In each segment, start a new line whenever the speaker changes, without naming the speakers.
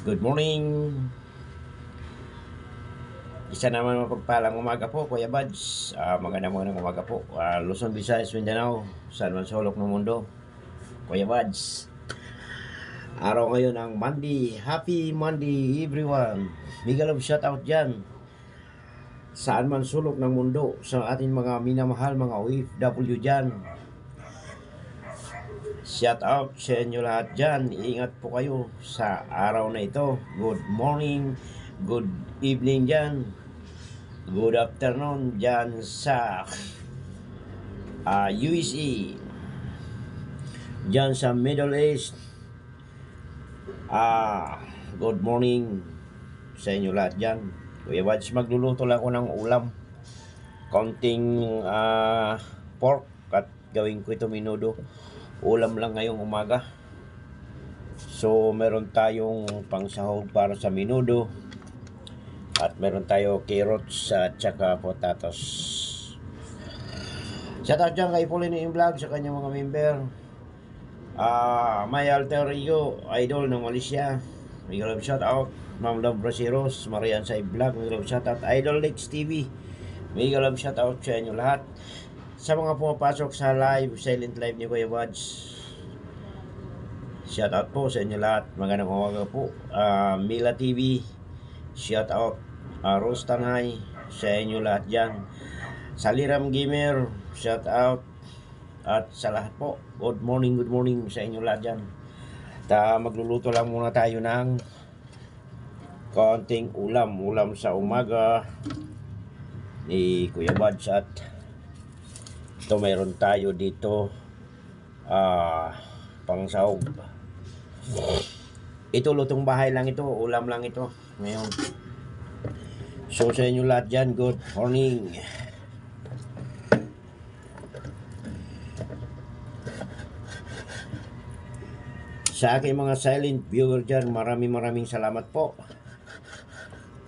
Good morning. Isa naman mapagpalang umaga po, Kuya Buds. Magandang umaga po. Luzon, Visayas, Mindanao, saan man sulok ng mundo. Kuya Buds. Araw ngayon ang Monday. Happy Monday everyone. Mega love shout out dyan. Saan man sulok ng mundo, sa ating mga minamahal, mga OFW dyan. Shout out sa inyo lahat dyan. Ingat po kayo sa araw na ito. Good morning, good evening dyan. Good afternoon dyan sa USA. Dyan sa Middle East. Good morning sa inyo lahat dyan. Kuya Bads, magluluto lang ako ng ulam. Konting pork at gawin ko ito minudo. Ulam lang ngayong umaga. So meron tayong pangsahog para sa minudo. At meron tayo carrots at saka potatoes. Shout out dyan kay Pauline in Vlog sa kanyang mga member. May alter ego idol ng Malaysia. May love shout out. Ma'am Love Brasiros, Marian sa Vlog. May love shout out. Idol Lex TV. May love shout out sa inyo lahat. Sa mga pumapasok sa live, silent live ni Kuya Buds, shout out po sa inyo lahat. Magandang umaga po. Mila TV, shout out. Rose Tanay, sa inyo lahat dyan. Saliram Gamer, shout out. At sa lahat po, good morning sa inyo lahat dyan. Magluluto lang muna tayo ng konting ulam sa umaga ni Kuya Buds. At ito mayroon tayo dito pangsahog. Ito lutong bahay lang ito, ulam lang ito ngayon. So sa inyo lahat dyan, good morning. Sa aking mga silent viewer dyan, maraming salamat po.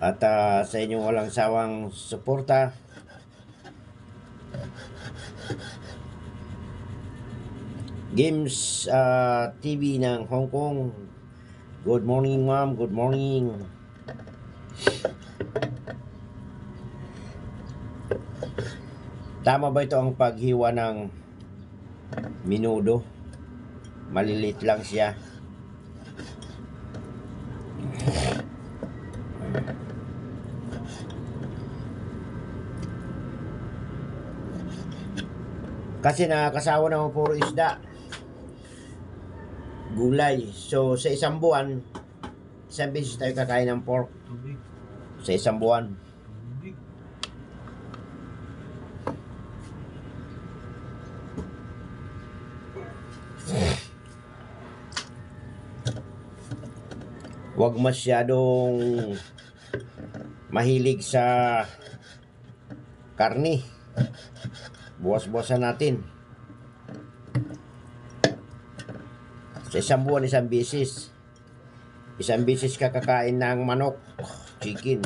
At sa inyong walang sawang suporta. Games TV ng Hong Kong. Good morning ma'am, good morning. Tama ba ito ang paghiwa ng minudo? Malilit lang siya. Kasi nakakasawa naman puro isda, gulay. So sa isang buwan, isang beses tayo kakain ng pork. Sa isang buwan. Huwag masyadong mahilig sa karni. Buwas-buwasan natin. Sa isang buwan, isang beses. Isang beses ka kakain ng manok, chicken.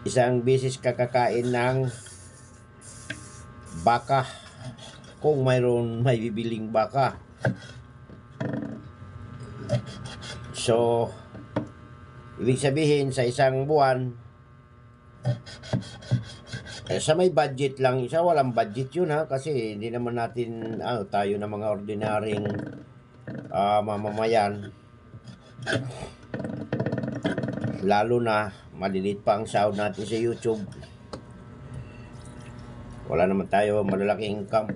Isang beses ka kakain ng baka, kung mayroon may bibiling baka. So ibig sabihin sa isang buwan, sa may budget lang, isa walang budget yun ha, kasi hindi naman natin tayo na mga ordinaryong mamamayan, lalo na malilit pa ang sahod natin sa YouTube. Wala naman tayo malalaking income.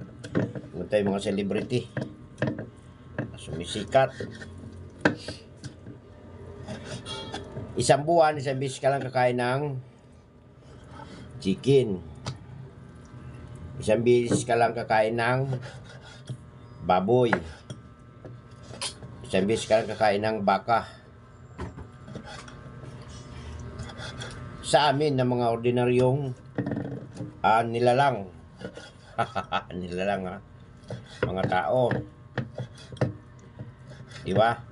Naman tayo mga celebrity sumisikat. Isang buwan, isang beses ka lang kakain ng chicken. Isang beses ka lang kakain ng baboy. Isang beses ka lang kakain ng baka. Sa amin na mga ordinaryong nilalang nilalang ha, mga tao, diba?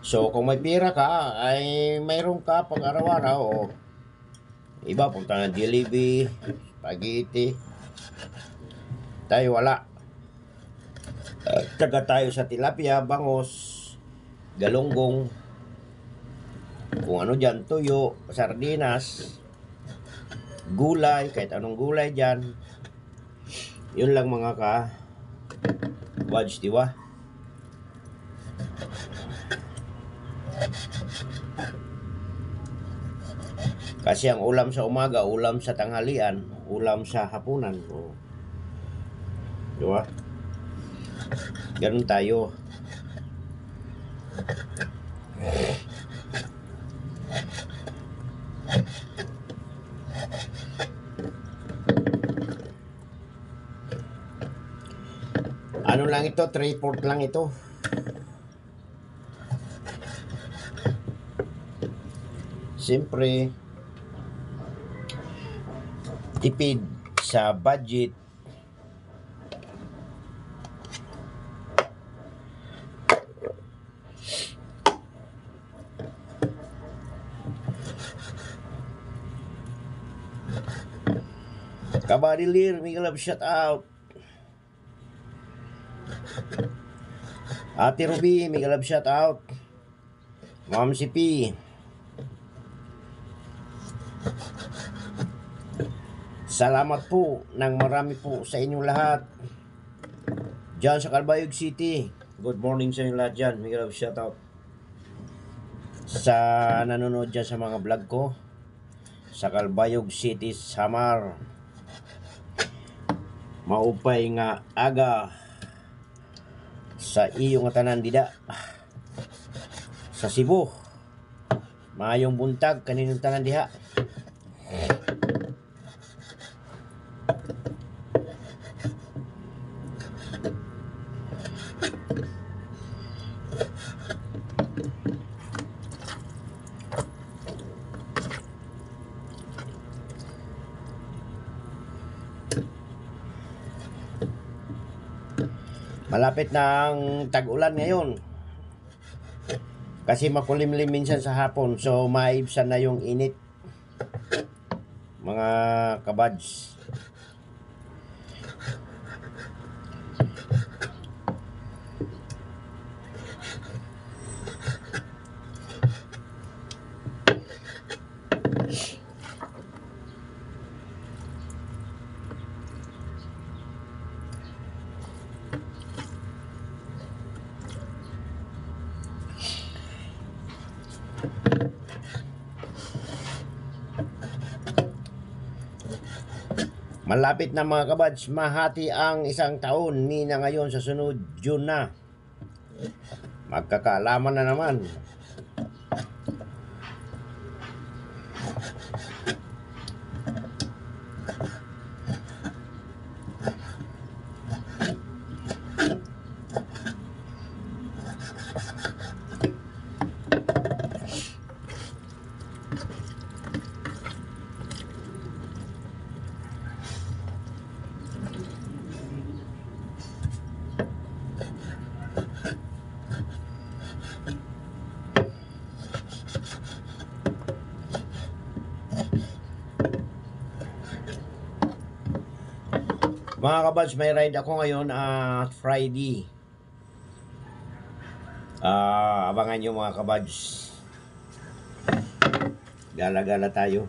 So kung may pira ka, ay mayroon ka pag araw-araw, o iba punta ng Jollibee, spaghetti. Tayo wala. Taga tayo sa tilapia, bangos, galunggong, kung ano dyan, tuyo, sardinas, gulay, kahit anong gulay dyan. Yun lang mga ka-buds, diba? Kasi ang ulam sa umaga, ulam sa tanghalian, ulam sa hapunan. O, diba? Ganun tayo. Ano lang ito, 3/4 lang ito. Siyempre, tipid sa budget. Kabadilir, Miguel Love, shout out. Ate Ruby, Miguel Love, shout out. Ma'am si P. Salamat po ng marami po sa inyong lahat dyan sa Calbayog City. Good morning sa inyong lahat dyan. Miguel Love, shout out. Sa nanonood dyan sa mga vlog ko sa Calbayog City, Samar. Maupay nga aga sa iyong tanan dida sa Cebu. Maayong buntag kaninong tanan diha. Malapit na ang tag-ulan ngayon. Kasi makulimlim minsan sa hapon. So maibsan na yung init. Mga kabads. Malapit na mga kabads, mahati ang isang taon. Mina ngayon sa sunod, June na. Magkakaalaman na naman. Mga kabads, may ride ako ngayon at Friday. Abangan nyo mga kabads. Gala-gala tayo.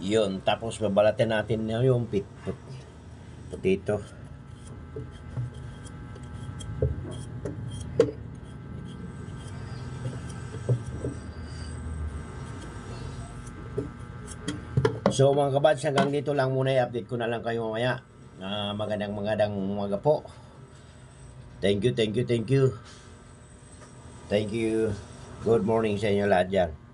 Yun, tapos babalatin natin yung potato. So mga kabads, hanggang dito lang muna, i-update ko na lang kayo mamaya. Magandang umaga po. Thank you. Thank you. Good morning sa inyo lahat dyan.